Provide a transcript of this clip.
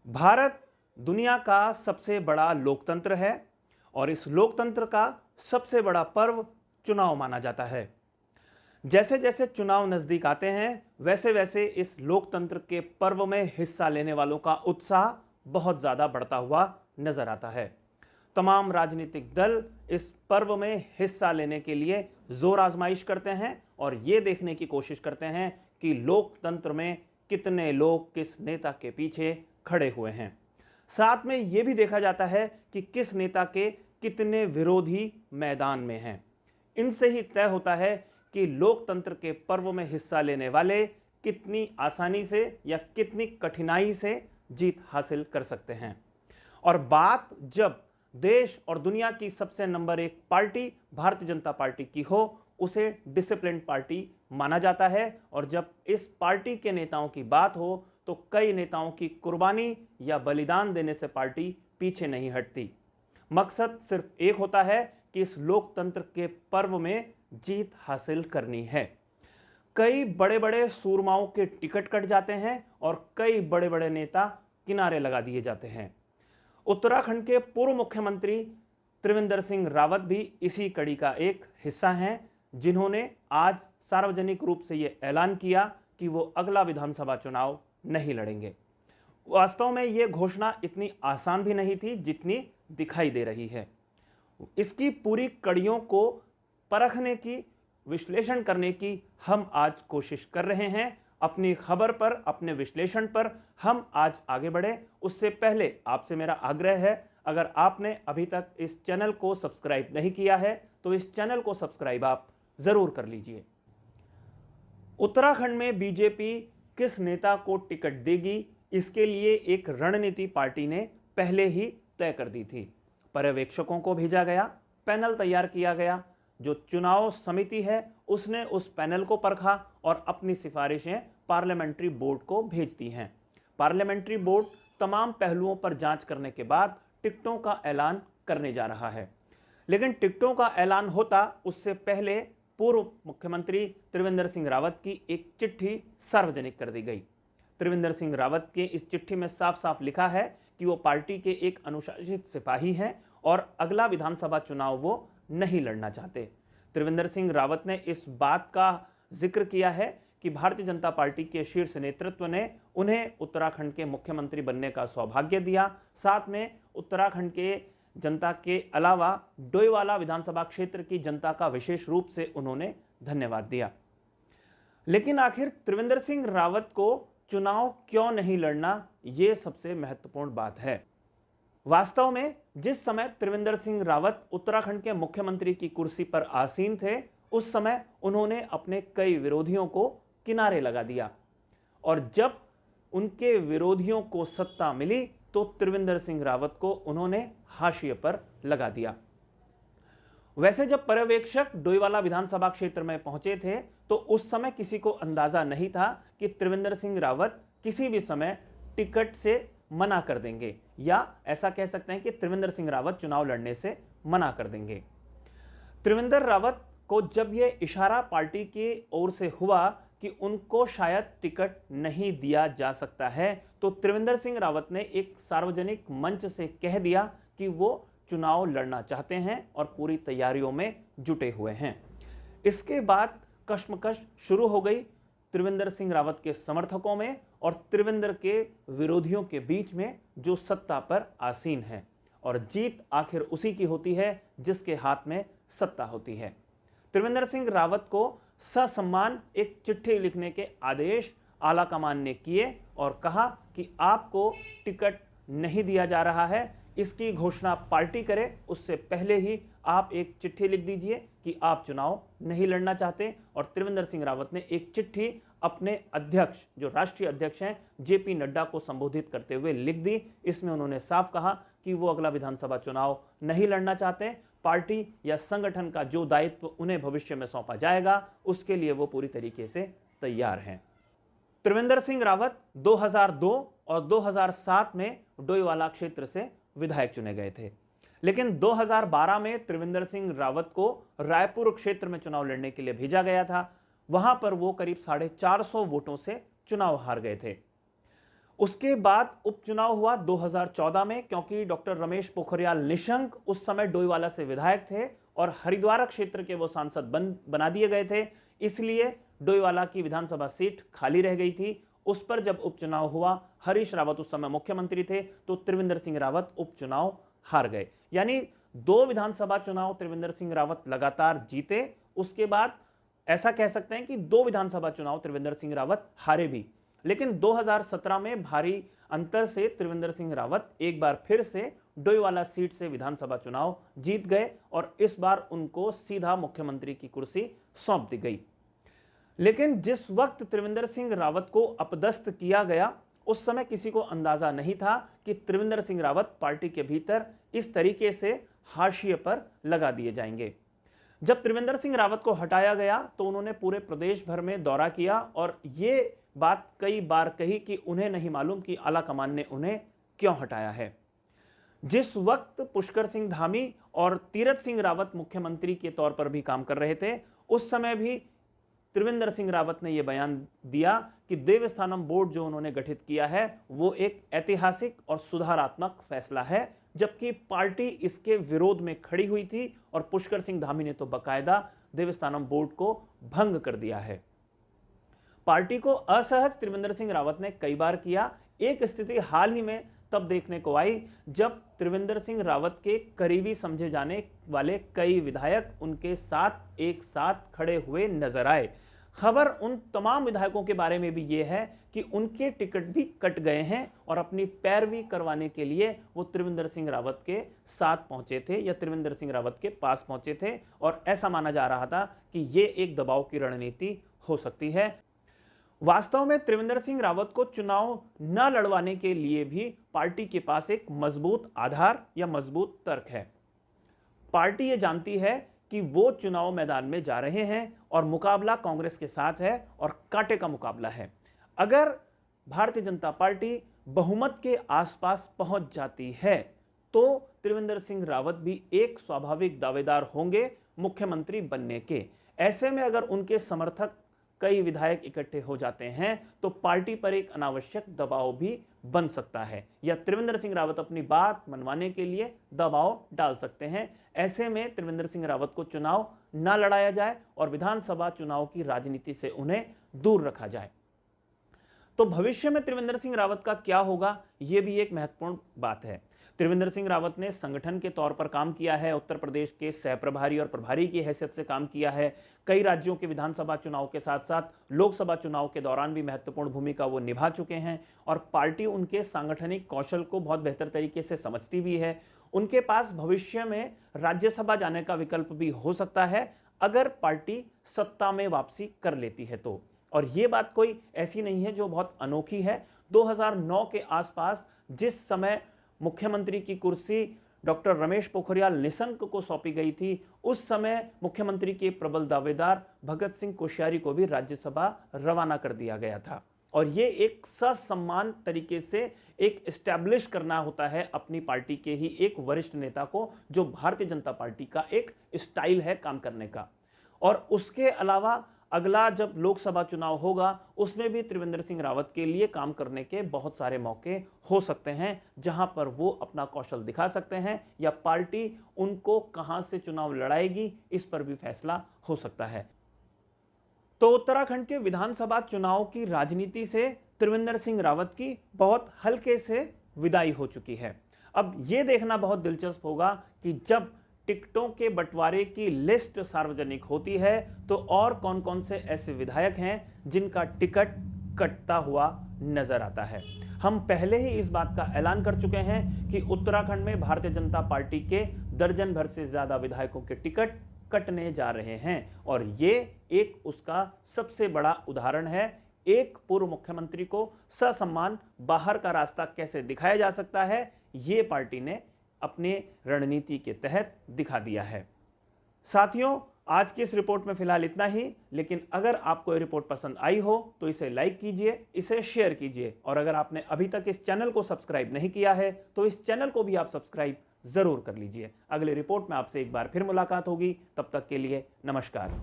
भारत दुनिया का सबसे बड़ा लोकतंत्र है और इस लोकतंत्र का सबसे बड़ा पर्व चुनाव माना जाता है। जैसे जैसे चुनाव नजदीक आते हैं वैसे वैसे इस लोकतंत्र के पर्व में हिस्सा लेने वालों का उत्साह बहुत ज्यादा बढ़ता हुआ नजर आता है। तमाम राजनीतिक दल इस पर्व में हिस्सा लेने के लिए जोर आजमाइश करते हैं और ये देखने की कोशिश करते हैं कि लोकतंत्र में कितने लोग किस नेता के पीछे खड़े हुए हैं। साथ में यह भी देखा जाता है कि किस नेता के कितने विरोधी मैदान में हैं। इनसे ही तय होता है कि लोकतंत्र के पर्व में हिस्सा लेने वाले कितनी आसानी से या कितनी कठिनाई से जीत हासिल कर सकते हैं। और बात जब देश और दुनिया की सबसे number 1 party Bharatiya Janata party की हो, उसे डिसिप्लिन पार्टी माना जाता है। और जब इस पार्टी के नेताओं की बात हो तो कई नेताओं की कुर्बानी या बलिदान देने से पार्टी पीछे नहीं हटती। मकसद सिर्फ एक होता है कि इस लोकतंत्र के पर्व में जीत हासिल करनी है। कई बड़े बड़े सूरमाओं के टिकट कट जाते हैं और कई बड़े बड़े नेता किनारे लगा दिए जाते हैं। उत्तराखंड के पूर्व मुख्यमंत्री त्रिवेंद्र सिंह रावत भी इसी कड़ी का एक हिस्सा हैं, जिन्होंने आज सार्वजनिक रूप से यह ऐलान किया कि वो अगला विधानसभा चुनाव नहीं लड़ेंगे। वास्तव में यह घोषणा इतनी आसान भी नहीं थी जितनी दिखाई दे रही है। इसकी पूरी कड़ियों को परखने की, विश्लेषण करने की हम आज कोशिश कर रहे हैं। अपनी खबर पर, अपने विश्लेषण पर हम आज आगे बढ़े उससे पहले आपसे मेरा आग्रह है, अगर आपने अभी तक इस चैनल को सब्सक्राइब नहीं किया है तो इस चैनल को सब्सक्राइब आप जरूर कर लीजिए। उत्तराखंड में बीजेपी किस नेता को टिकट देगी, इसके लिए एक रणनीति पार्टी ने पहले ही तय कर दी थी। पर्यवेक्षकों को भेजा गया, पैनल तैयार किया गया। जो चुनाव समिति है उसने उस पैनल को परखा और अपनी सिफारिशें पार्लियामेंट्री बोर्ड को भेज दी हैं। पार्लियामेंट्री बोर्ड तमाम पहलुओं पर जांच करने के बाद टिकटों का ऐलान करने जा रहा है। लेकिन टिकटों का ऐलान होता उससे पहले पूर्व मुख्यमंत्री त्रिवेंद्र सिंह रावत की एक चिट्ठी सार्वजनिक कर दी गई। त्रिवेंद्र सिंह रावत के इस चिट्ठी में साफ साफ लिखा है कि वो पार्टी के एक अनुशासित सिपाही हैं और अगला विधानसभा चुनाव वो नहीं लड़ना चाहते। त्रिवेंद्र सिंह रावत ने इस बात का जिक्र किया है कि भारतीय जनता पार्टी के शीर्ष नेतृत्व ने उन्हें उत्तराखंड के मुख्यमंत्री बनने का सौभाग्य दिया। साथ में उत्तराखंड के जनता के अलावा डोईवाला विधानसभा क्षेत्र की जनता का विशेष रूप से उन्होंने धन्यवाद दिया। लेकिन आखिर त्रिवेंद्र सिंह रावत को चुनाव क्यों नहीं लड़ना, यह सबसे महत्वपूर्ण बात है। वास्तव में जिस समय त्रिवेंद्र सिंह रावत उत्तराखंड के मुख्यमंत्री की कुर्सी पर आसीन थे, उस समय उन्होंने अपने कई विरोधियों को किनारे लगा दिया और जब उनके विरोधियों को सत्ता मिली तो त्रिवेंद्र सिंह रावत को उन्होंने हाशिए पर लगा दिया। वैसे जब पर्यवेक्षक डोईवाला विधानसभा क्षेत्र में पहुंचे थे तो उस समय किसी को अंदाजा नहीं था कि त्रिवेंद्र सिंह रावत किसी भी समय टिकट से मना कर देंगे, या ऐसा कह सकते हैं कि त्रिवेंद्र सिंह रावत चुनाव लड़ने से मना कर देंगे। त्रिवेंद्र रावत को जब यह इशारा पार्टी की ओर से हुआ कि उनको शायद टिकट नहीं दिया जा सकता है, तो त्रिवेंद्र सिंह रावत ने एक सार्वजनिक मंच से कह दिया कि वो चुनाव लड़ना चाहते हैं और पूरी तैयारियों में जुटे हुए हैं। इसके बाद कश्मकश शुरू हो गई त्रिवेंद्र सिंह रावत के समर्थकों में और त्रिवेंद्र के विरोधियों के बीच में, जो सत्ता पर आसीन है। और जीत आखिर उसी की होती है जिसके हाथ में सत्ता होती है। त्रिवेंद्र सिंह रावत को ससम्मान एक चिट्ठी लिखने के आदेश आला कमान ने किए और कहा कि आपको टिकट नहीं दिया जा रहा है, इसकी घोषणा पार्टी करे उससे पहले ही आप एक चिट्ठी लिख दीजिए कि आप चुनाव नहीं लड़ना चाहते। और त्रिवेंद्र सिंह रावत ने एक चिट्ठी अपने अध्यक्ष, जो राष्ट्रीय अध्यक्ष हैं, जेपी नड्डा को संबोधित करते हुए लिख दी। इसमें उन्होंने साफ कहा कि वो अगला विधानसभा चुनाव नहीं लड़ना चाहते। पार्टी या संगठन का जो दायित्व उन्हें भविष्य में सौंपा जाएगा उसके लिए वो पूरी तरीके से तैयार हैं। त्रिवेंद्र सिंह रावत 2002 और 2007 में डोईवाला क्षेत्र से विधायक चुने गए थे। लेकिन 2012 में त्रिवेंद्र सिंह रावत को रायपुर क्षेत्र में चुनाव लड़ने के लिए भेजा गया था। वहां पर वो करीब 450 वोटों से चुनाव हार गए थे। उसके बाद उपचुनाव हुआ 2014 में, क्योंकि डॉक्टर रमेश पोखरियाल निशंक उस समय डोईवाला से विधायक थे और हरिद्वार क्षेत्र के वो सांसद बना दिए गए थे, इसलिए डोईवाला की विधानसभा सीट खाली रह गई थी। उस पर जब उपचुनाव हुआ, हरीश रावत उस समय मुख्यमंत्री थे, तो त्रिवेंद्र सिंह रावत उपचुनाव हार गए। यानी 2 विधानसभा चुनाव त्रिवेंद्र सिंह रावत लगातार जीते। उसके बाद ऐसा कह सकते हैं कि 2 विधानसभा चुनाव त्रिवेंद्र सिंह रावत हारे भी, लेकिन 2017 में भारी अंतर से त्रिवेंद्र सिंह रावत एक बार फिर से डोईवाला सीट से विधानसभा चुनाव जीत गए और इस बार उनको सीधा मुख्यमंत्री की कुर्सी सौंप दी गई। लेकिन जिस वक्त त्रिवेंद्र सिंह रावत को अपदस्थ किया गया, उस समय किसी को अंदाजा नहीं था कि त्रिवेंद्र सिंह रावत पार्टी के भीतर इस तरीके से हाशिए पर लगा दिए जाएंगे। जब त्रिवेंद्र सिंह रावत को हटाया गया तो उन्होंने पूरे प्रदेश भर में दौरा किया और ये बात कई बार कही कि उन्हें नहीं मालूम कि आला कमान ने उन्हें क्यों हटाया है। जिस वक्त पुष्कर सिंह धामी और तीरथ सिंह रावत मुख्यमंत्री के तौर पर भी काम कर रहे थे, उस समय भी त्रिवेंद्र सिंह रावत ने यह बयान दिया कि देवस्थानम बोर्ड जो उन्होंने गठित किया है वो एक ऐतिहासिक और सुधारात्मक फैसला है, जबकि पार्टी इसके विरोध में खड़ी हुई थी और पुष्कर सिंह धामी ने तो बकायदा देवस्थानम बोर्ड को भंग कर दिया है। पार्टी को असहज त्रिवेंद्र सिंह रावत ने कई बार किया। एक स्थिति हाल ही में तब देखने को आई जब त्रिवेंद्र सिंह रावत के करीबी समझे जाने वाले कई विधायक उनके साथ एक साथ खड़े हुए नजर आए। खबर उन तमाम विधायकों के बारे में भी यह है कि उनके टिकट भी कट गए हैं और अपनी पैरवी करवाने के लिए वो त्रिवेंद्र सिंह रावत के साथ पहुंचे थे या त्रिवेंद्र सिंह रावत के पास पहुंचे थे और ऐसा माना जा रहा था कि ये एक दबाव की रणनीति हो सकती है। वास्तव में त्रिवेंद्र सिंह रावत को चुनाव न लड़वाने के लिए भी पार्टी के पास एक मजबूत आधार या मजबूत तर्क है। पार्टी ये जानती है कि वो चुनाव मैदान में जा रहे हैं और मुकाबला कांग्रेस के साथ है और कांटे का मुकाबला है। अगर भारतीय जनता पार्टी बहुमत के आसपास पहुंच जाती है तो त्रिवेंद्र सिंह रावत भी एक स्वाभाविक दावेदार होंगे मुख्यमंत्री बनने के। ऐसे में अगर उनके समर्थक कई विधायक इकट्ठे हो जाते हैं तो पार्टी पर एक अनावश्यक दबाव भी बन सकता है या त्रिवेंद्र सिंह रावत अपनी बात मनवाने के लिए दबाव डाल सकते हैं। ऐसे में त्रिवेंद्र सिंह रावत को चुनाव न लड़ाया जाए और विधानसभा चुनाव की राजनीति से उन्हें दूर रखा जाए। तो भविष्य में त्रिवेंद्र सिंह रावत का क्या होगा, यह भी एक महत्वपूर्ण बात है। त्रिवेंद्र सिंह रावत ने संगठन के तौर पर काम किया है, उत्तर प्रदेश के सह प्रभारी और प्रभारी की हैसियत से काम किया है। कई राज्यों के विधानसभा चुनाव के साथ साथ लोकसभा चुनाव के दौरान भी महत्वपूर्ण भूमिका वो निभा चुके हैं और पार्टी उनके सांगठनिक कौशल को बहुत बेहतर तरीके से समझती भी है। उनके पास भविष्य में राज्यसभा जाने का विकल्प भी हो सकता है अगर पार्टी सत्ता में वापसी कर लेती है तो। और ये बात कोई ऐसी नहीं है जो बहुत अनोखी है। 2009 के आसपास जिस समय मुख्यमंत्री की कुर्सी डॉक्टर रमेश पोखरियाल निशंक को सौंपी गई थी, उस समय मुख्यमंत्री के प्रबल दावेदार भगत सिंह कोश्यारी को भी राज्यसभा रवाना कर दिया गया था। और ये एक ससम्मान तरीके से एक एस्टैब्लिश करना होता है अपनी पार्टी के ही एक वरिष्ठ नेता को, जो भारतीय जनता पार्टी का एक स्टाइल है काम करने का। और उसके अलावा अगला जब लोकसभा चुनाव होगा उसमें भी त्रिवेंद्र सिंह रावत के लिए काम करने के बहुत सारे मौके हो सकते हैं, जहां पर वो अपना कौशल दिखा सकते हैं या पार्टी उनको कहां से चुनाव लड़ाएगी इस पर भी फैसला हो सकता है। तो उत्तराखंड के विधानसभा चुनाव की राजनीति से त्रिवेंद्र सिंह रावत की बहुत हल्के से विदाई हो चुकी है। अब यह देखना बहुत दिलचस्प होगा कि जब टिकटों के बंटवारे की लिस्ट सार्वजनिक होती है तो और कौन कौन से ऐसे विधायक हैं जिनका टिकट कटता हुआ नजर आता है। हम पहले ही इस बात का ऐलान कर चुके हैं कि उत्तराखंड में भारतीय जनता पार्टी के दर्जन भर से ज्यादा विधायकों के टिकट कटने जा रहे हैं और ये एक उसका सबसे बड़ा उदाहरण है। एक पूर्व मुख्यमंत्री को ससम्मान बाहर का रास्ता कैसे दिखाया जा सकता है, ये पार्टी ने अपने रणनीति के तहत दिखा दिया है। साथियों, आज की इस रिपोर्ट में फिलहाल इतना ही, लेकिन अगर आपको ये रिपोर्ट पसंद आई हो तो इसे लाइक कीजिए, इसे शेयर कीजिए और अगर आपने अभी तक इस चैनल को सब्सक्राइब नहीं किया है तो इस चैनल को भी आप सब्सक्राइब जरूर कर लीजिए। अगली रिपोर्ट में आपसे एक बार फिर मुलाकात होगी, तब तक के लिए नमस्कार।